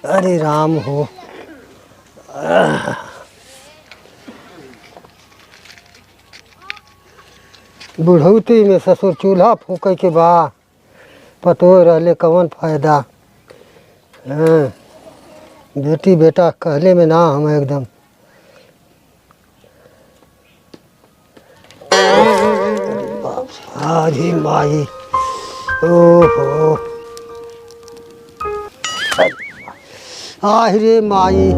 अरे राम हो। बुढ़ौती में ससुर चूल्हा फूके के बा पतो रहले कवन फायदा। हाँ, बेटी बेटा कहले में ना हम एकदम। अरे माई, ओहो, रे माई,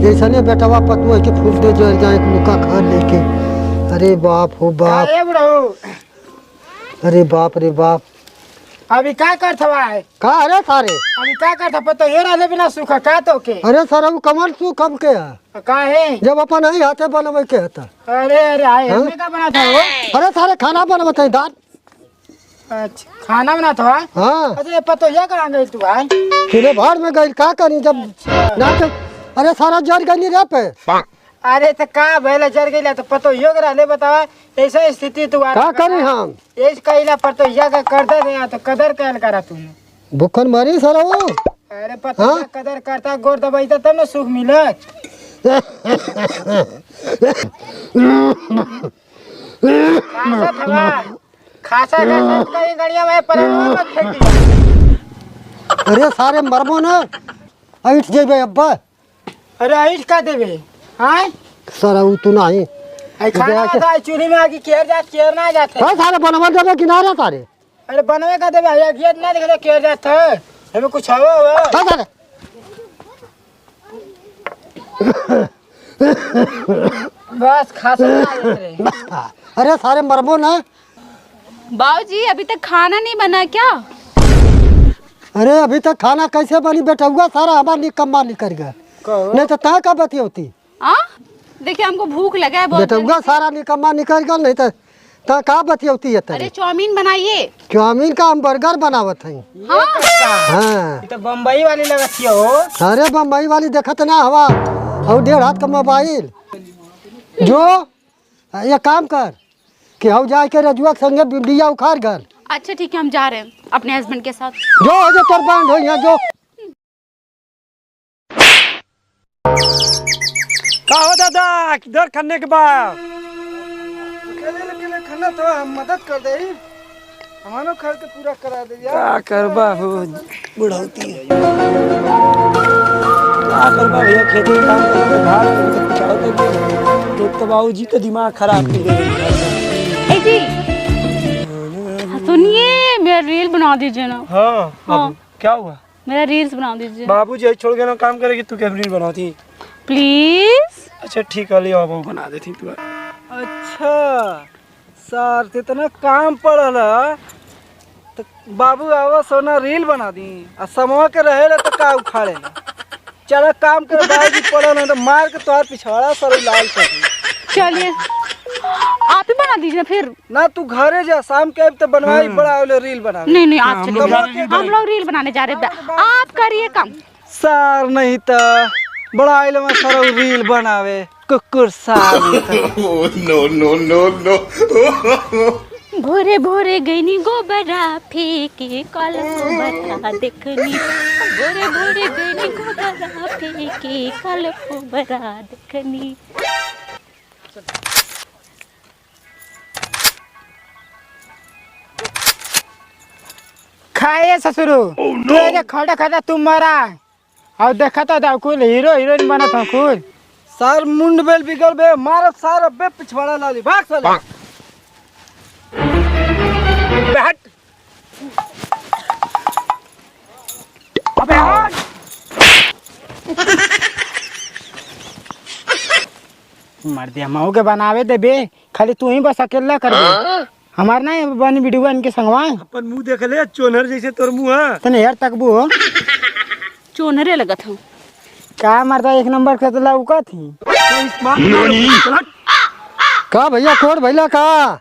ऐसने बेटवा पतुआ के फूल दे जल जाए लुका घर लेके। अरे बाप हो बाप, अरे बाप रे बाप। अभी क्या करथवा है? का अरे सारे अभी क्या करथा पतो ये रहले बिना सुखा का तो के? अरे सर अब कमर सु कम के है का है? जब अपन ही हाथे बनवे के हता। अरे अरे आए हमने का बना था वो? अरे सारे खाना बनवत है दाल। अच्छा खाना बना था? हाँ। अरे पतो ये कहाँ गई तू भाई? किले भाड़ में गई का करी जब ना तो अरे सारा जर गई रे पे। अरे तो का भैला जर गईला तो पतो योग रहले बतावा ऐसा स्थिति तू का करी हम एज कइला पर तो या का करदा दे तो कदर कैल करा तू। भूखन मारी सर वो। अरे पतो हाँ? कदर करता गोर दबाईता तब ना सुख मिलत। खासा कई गड़िया में परनवा मत फेंकी। अरे सारे मरबो ना ऐठ जेबे अब्बा। अरे ऐठ का देबे? हां सर उ तू नहीं आई खाना का चूल्हे में आके केर ना जाते। हां सारे बनवा देबे किनारे सारे। अरे बनवे का देबे या गेट ना देखे केर जात है हमें कुछ हवा हुआ। हां सारे बस खासा रे। अरे सारे मरबो ना। बाबूजी अभी तक खाना नहीं बना क्या? अरे अभी तक खाना कैसे बनी बेटा हुआ सारा हमारा निकम्मा निकल गया। नहीं तो ता का बती होती। देखिए हमको भूख लगा है बहुत। बेटा हुआ सारा निकम्मा निकल गया नहीं तो ता का बती होती है। अरे चाउमीन बनाइए। चाउमीन का हम बर्गर बनावत हैं। हाँ तो बम्बई वाली लगत हो। अरे बम्बई वाली देखत ना हवा और 1.5 हाथ का मोबाइल जो ये काम कर कि हम जाए के रजुआ के संगे बिया उखाड़ घर। अच्छा ठीक है हम जा रहे हैं अपने हस्बैंड के साथ। जो तोर बांध हो यहाँ जो का हो दादा किधर खाने के बाद अकेले खाना तो हम मदद कर दे हमारो खर्च पूरा करा दे यार। का करबा हो बुढ़ौती है क्या करबा भैया खेती में काम करके घाट करके पिछाड़ देंगे तो बाबूजी का दिमाग खराब कर देंगे। ए जी सुनिए मेरा रील बना दीजिए ना। हाँ क्या हुआ? मेरा रील्स बना दीजिए। बाबूजी छोड़ के ना काम करेगी तू क्या रील बनाती? प्लीज। अच्छा ठीक है लियो वो बना देती तू। अच्छा सर ते इतना काम पड़ल तो बाबू आवा सोना रील बना दी आ समवा के रहेला तो का उखाड़े ना चला काम कर बाबूजी पड़ल ना तो मार के तोहार पिछवाड़ा सर लाल कर दी। चलिए आप ही बना दीजिए फिर। ना तू घरे जा शाम के अब तो बनवाई बड़ा वाले रील बना। नहीं आप चलिए हम लोग रील बनाने जा रहे हैं आप करिए काम। सर नहीं तो बड़ा आइल में सर रील बनावे कुकुर सार। नो भोरे भोरे गईनी गोबरा फेंके कल गोबरा देखनी। भोरे भोरे गईनी गोबरा फेंके कल गोबरा देखनी। खाए ससुरु तू ये खड़ा खड़ा तुम मरा और देखा था कुल हीरो हीरोइन बना था कुल। सर मुंड बेल बिगल बे मार सारा बे पिछवाड़ा लाली भाग साले हट। अबे हट मर दिया माऊ के बनावे दे बे खाली तू ही बस अकेला कर बे हमार ना बनी वीडियो इनके संगवा अपन मुंह देख ले चोनर जैसे तोर मुंह है तने यार तकबू हो चोनरे लगा था का मरदा एक नंबर के तो लौका थी। का भैया कोड भैया का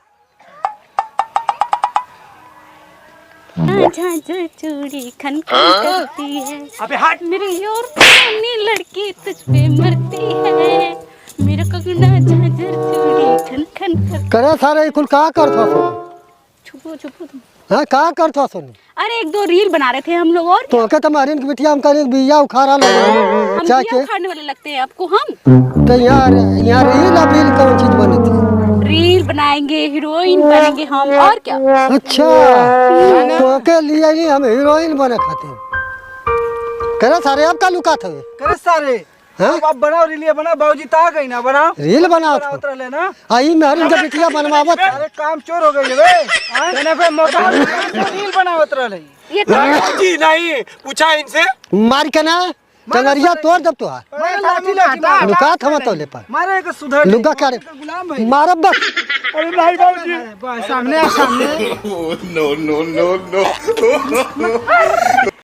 झांझर चूड़ी खन करती है। अबे हट मेरी और पुरानी लड़की तुझ पे मरती है। मेरा कंगना झांझर चूड़ी अंदर करे सारे कुल का करत हो छुपो छुपो तुम। हां का करत हो सुन अरे एक दो रील बना रहे थे हम लोग और तो के तुम्हारी की बिटिया हम करे बिया उखाड़ा लो हम चाहे क्या के उखाड़ने वाले लगते हैं आपको? हम तो यार रील अबील कौन चीज बनी थी रील बनाएंगे, हीरोइन बनेंगे हम, और क्या। अच्छा तो के लिए ही हम हीरोइन बने खाते करे सारे अब का लुका थे करे सारे हाँ? अब बनाओ रीलिया बनाओ बाबूजी ता गई ना बनाओ रील बनाओ बनावत रहे ना। आई मेहरून के बिटिया बनवावत अरे काम चोर हो गई बे मैंने पे मौका रील बनावत रहे ये तो जी नहीं पूछा इनसे। मार के ना टंगरिया तोड़ दब तो मारे लाठी लाठी लुका थमा तो ले पर मारे के सुधर लुका क्या रे गुलाम भाई मारब बस अरे नहीं बाबूजी सामने सामने no, no, no, no.